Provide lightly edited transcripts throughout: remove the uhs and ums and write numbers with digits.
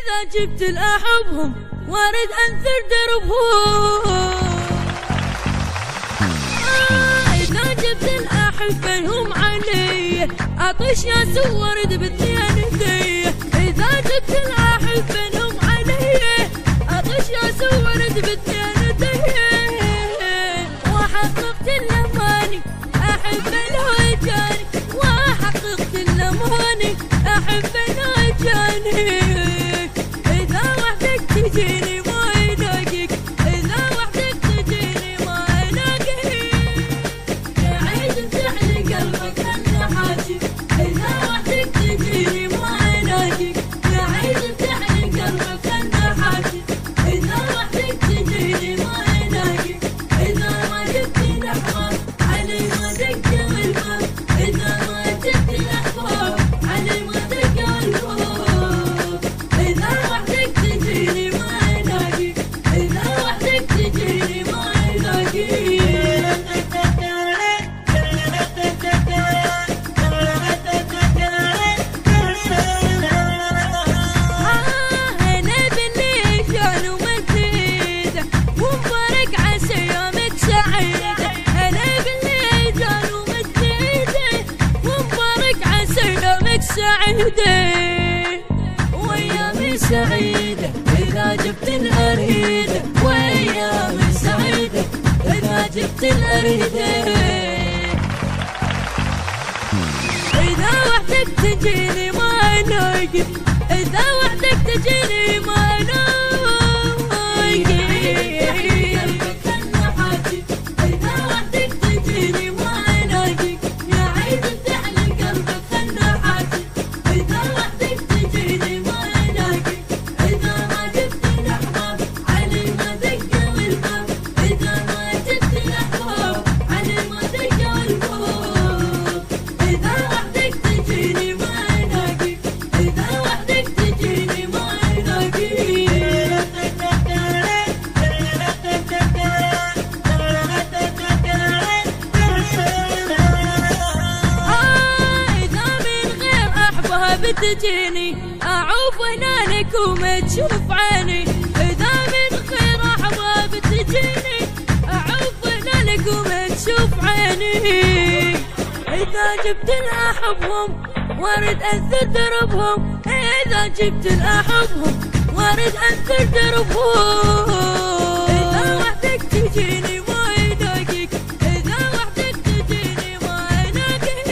إذا جبت الأحبهم وارد أنثر دربهم. إذا جبت الأحبة هم علي أطش يا سورد بالثيانثية. إذا جبت الأحبة هم علي أطش يا سورد بالثيانثية. وحققت الأماني أحب لو جاني، وحققت الأماني أحب لو جاني. إذا وحدك تجيني ما يلاقيك، إذا وحدك تجيني ما يلاقيك. يا عيد افتح لي قلبك أنا حاجي، إذا وحدك تجيني ما يلاقيك. يا عيد افتح لي قلبك أنا حاجي، إذا وحدك تجيني ما يلاقيك. إذا ما جبت الأحباب علي ما دق الباب، إذا ما جبت الأحباب علي ما دق الباب. إذا وحدك تجيني ما يلاقيك، إذا وحدك تجيني ما يلاقيك. هلا باللي كان ومزيدة ومبارك عسى يومك سعيدة. هلا باللي كان ومزيدة ومبارك عسى يومك سعيدة وأيامي سعيدة. إذا جبت الأريدة وأيامي سعيدة، إذا جبت الأريدة. إذا وحدك تجيني ما يلاقيك، إذا وحدك تجيني ما يلاقيك. إذا وحدك تجيني ما يلاقيك. يا عيد افتح لي قلبك خلنا حاجي، إذا وحدك تجيني ما يلاقيك. إذا ما جبت الأحباب علي ما دقوا الباب، إذا ما جبت الأحباب علي ما دقوا الباب. إذا وحدك تجيني ما يلاقيك، إذا وحدك تجيني ما يلاقيك. إذا من غير أحبها بتجيني أعوف هنالك وما تشوف عيني. إذا من غير أحبها بتجيني أعوف هنالك وما تشوف عيني. إذا جبت الأحبهم وارد أنثر دربهم، إذا جبت الأحبهم وارد أنثر دربهم. إذا وحدك تجيني ما يلاقيك، إذا وحدك تجيني ما يلاقيك.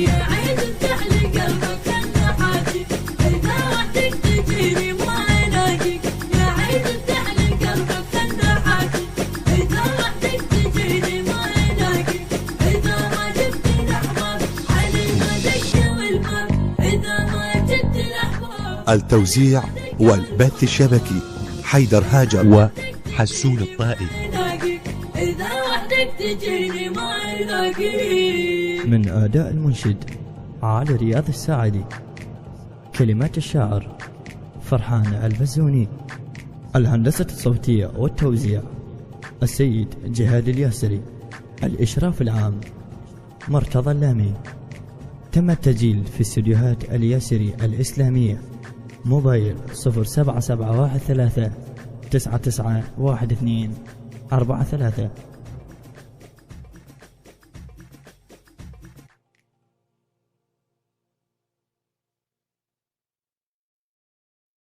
يا عيد افتح لي قلبك أنا حاجي، إذا وحدك تجيني ما يلاقيك. يا عيد افتح لي قلبك أنا حاجي، إذا وحدك تجيني ما يلاقيك. إذا ما جبت الأحباب علي ما دقوا الباب، إذا ما جبت الأحباب. التوزيع والبث الشبكي حيدر هاجر وحسون الطائي. إذا وحدك تجيني ما يلاقيك. من أداء المنشد علي رياض الساعدي، كلمات الشاعر فرحان البزوني، الهندسة الصوتية والتوزيع السيد جهاد الياسري، الإشراف العام مرتضى اللامي. تم التسجيل في استديوهات الياسري الإسلامية. موبايل 07713 991243.